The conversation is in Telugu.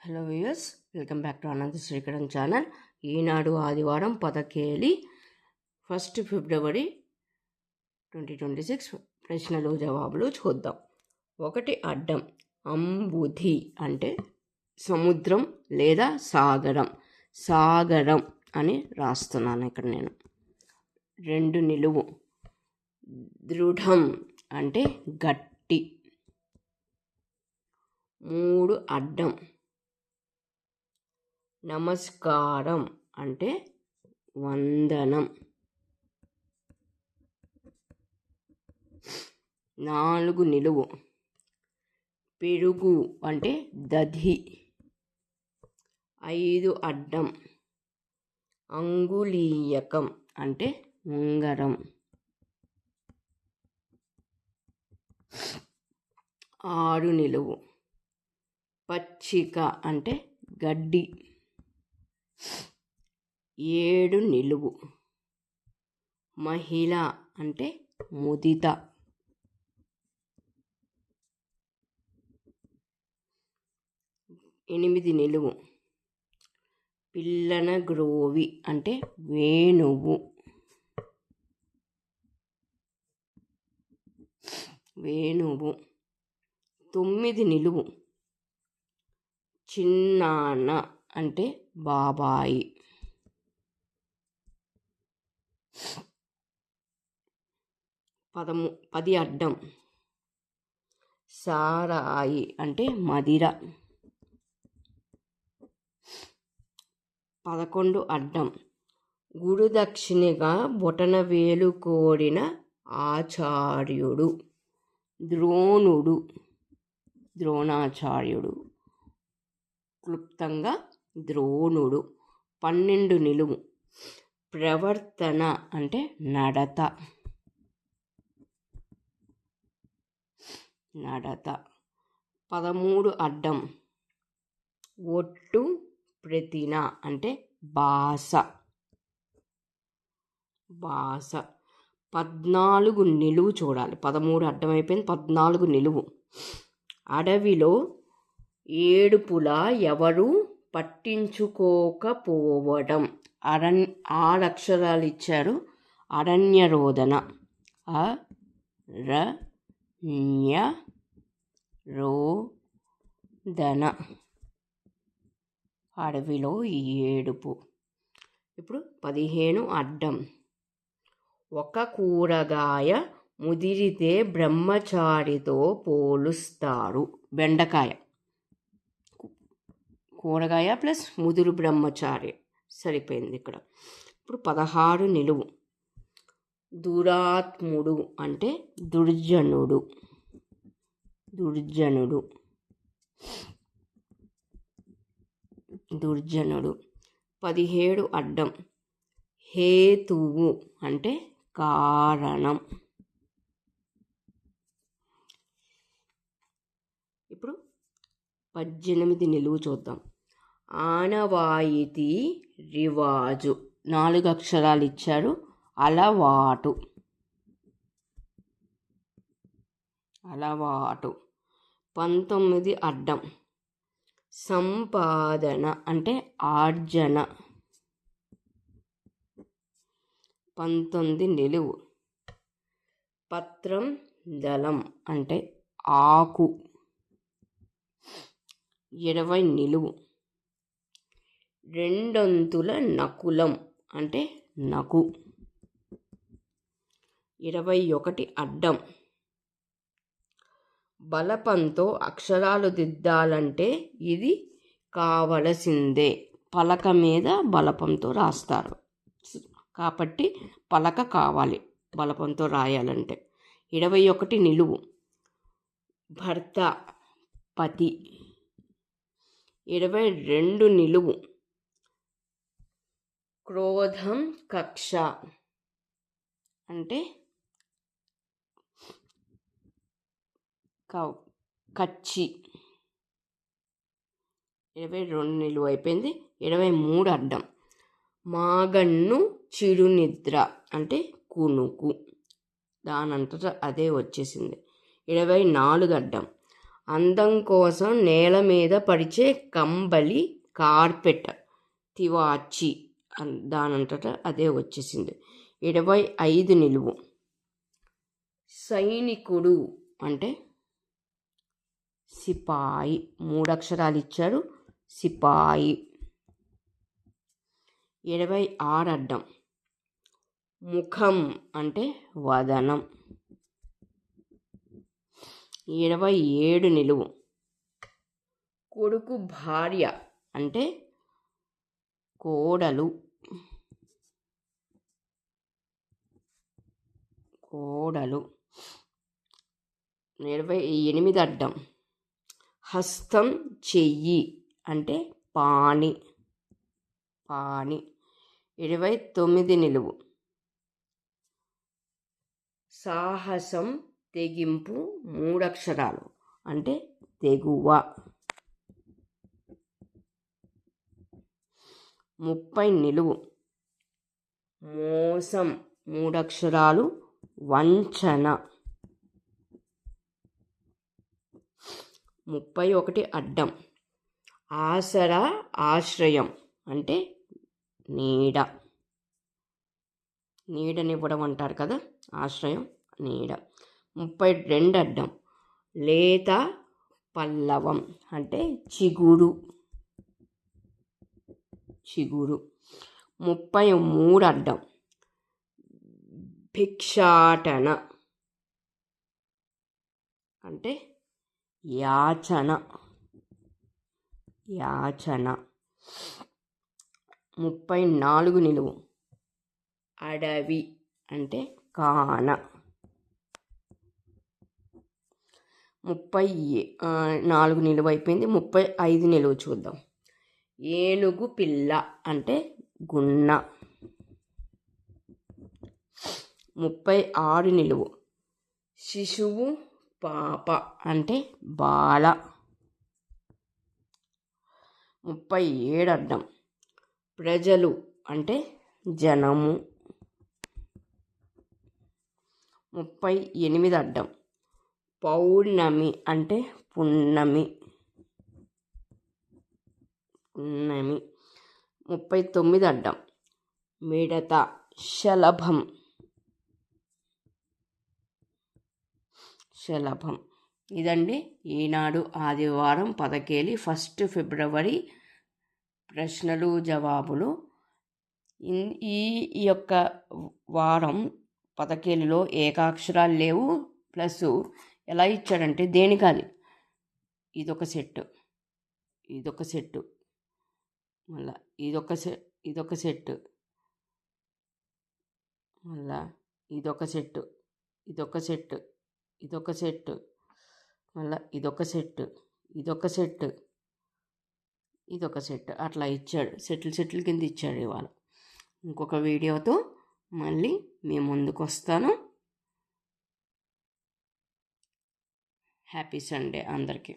Hello viewers, welcome back to Anantha Srikaran channel. Eenadu ఆదివారం పదకేలి 1 ఫిబ్రవరి 2026 ప్రశ్నలు జవాబులు చూద్దాం. 1 అడ్డం. అంబుధి అంటే సముద్రం లేదా సాగరం. సాగరం అని రాస్తున్నాను ఇక్కడ నేను. 2 నిలువు. దృఢం అంటే గట్టి. 3 అడ్డం. నమస్కారం అంటే వందనం. 4 నిలువు. పెరుగు అంటే దధి. 5 అడ్డం. అంగుళీయకం అంటే ఉంగరం. 6 నిలువు. పచ్చిక అంటే గడ్డి. 7 నిలువు. మహిళ అంటే ముదిత. 8 నిలువు. పిల్లన గ్రోవి అంటే వేణువు. 9 నిలువు. చిన్నాన్న అంటే బాబాయి. 10 అడ్డం. సారాయి అంటే మదిర. 11 అడ్డం. గురుదక్షిణగా బొటనవేలు కోరిన ఆచార్యుడు. ద్రోణుడు, ద్రోణాచార్యుడు, క్లుప్తంగా ద్రోణుడు. 12 నిలువు. ప్రవర్తన అంటే నడత. 13 అడ్డం. ఒట్టు ప్రతిన అంటే భాష. 14 నిలువు చూడాలి. 13 అడ్డం అయిపోయింది. 14 నిలువు. అడవిలో ఏడుపులా ఎవరు పట్టించుకోకపోవడం. 6 అక్షరాలు ఇచ్చారు. అరణ్యరోదన. అరణ్యరోదన, అడవిలో ఏడుపు. ఇప్పుడు 15 అడ్డం. ఒక కూరగాయ ముదిరితే బ్రహ్మచారితో పోలుస్తారు. బెండకాయ. కూరగాయ ప్లస్ ముదురు బ్రహ్మచారి సరిపోయింది ఇక్కడ. ఇప్పుడు 16 నిలువు. దురాత్ముడు అంటే దుర్జనుడు. 17 అడ్డం. హేతువు అంటే కారణం. ఇప్పుడు 18 నిలువు చూద్దాం. ఆనవాయితీ రివాజు. 4 అక్షరాలు ఇచ్చారు. అలవాటు. 19 అడ్డం. సంపాదన అంటే ఆర్జన. 19 నిలువు. పత్రం దళం అంటే ఆకు. 20 నిలువు. 2 అంతుల నకులం అంటే నకు. 21 అడ్డం. బలపంతో అక్షరాలు దిద్దాలంటే ఇది కావలసిందే. పలక మీద బలపంతో రాస్తారు కాబట్టి పలక కావాలి బలపంతో రాయాలంటే. 21 నిలువు. భర్త పతి. 22 నిలువు. క్రోధం కక్ష అంటే కచ్చి. 22 నిలువు అయిపోయింది. 23 అడ్డం. మాగన్ను చిరునిద్ర అంటే కునుకు. దానంతట అదే వచ్చేసింది. 24 అడ్డం. అందం కోసం నేల మీద పరిచే కంబలి కార్పెట్ తివాచి దానంతట అదే వచ్చేసింది. 25 నిలువు. సైనికుడు అంటే సిపాయి, 3 అక్షరాలు ఇచ్చారు సిపాయి. 26 అడ్డం. ముఖం అంటే వదనం. 27 నిలువు. కొడుకు భార్య అంటే కోడలు. కోడలు. 28 అడ్డం. హస్తం చెయ్యి అంటే పాణి. పాణి. 29 నిలువు. సాహసం తెగింపు 3 అక్షరాలు అంటే తెగువ. 30 నిలువు. మోసం 3 అక్షరాలు వంచన. 31 అడ్డం. ఆసరా ఆశ్రయం అంటే నీడ. నీడనివ్వడం అంటారు కదా, ఆశ్రయం నీడ. 32 అడ్డం. లేత పల్లవం అంటే చిగురు. చిగురు. 33 అడ్డం. భిక్షాటన అంటే యాచన. యాచన. 34 నిలువు. అడవి అంటే కాన. 34 నిలువు అయిపోయింది. 35 నిలువు చూద్దాం. ఏనుగు పిల్ల అంటే గున్న. 36 నిలువు. శిశువు పాప అంటే బాల. 37 అడ్డం. ప్రజలు అంటే జనము. 38 అడ్డం. పౌర్ణమి అంటే పున్నమి. పున్నమి. 39 అడ్డం. మిడత శలభం. శలభం. ఇదండి ఈనాడు ఆదివారం పదకేలి 1 ఫిబ్రవరి ప్రశ్నలు జవాబులు. ఈ యొక్క వారం పదకేలిలో ఏకాక్షరాలు లేవు. ప్లస్ ఎలా ఇచ్చాడంటే దేనికాది ఇదొక సెట్, ఇదొక సెట్, మళ్ళా ఇదొక సెట్, మళ్ళా ఇదొక సెట్, ఇదొక సెట్, ఇదొక సెట్, మళ్ళీ ఇదొక సెట్, ఇదొక సెట్, ఇదొక సెట్, అట్లా ఇచ్చాడు. సెట్లు కింద ఇచ్చాడు. ఇవాళ ఇంకొక వీడియోతో మళ్ళీ మీ ముందుకు వస్తాను. హ్యాపీ సండే అందరికీ.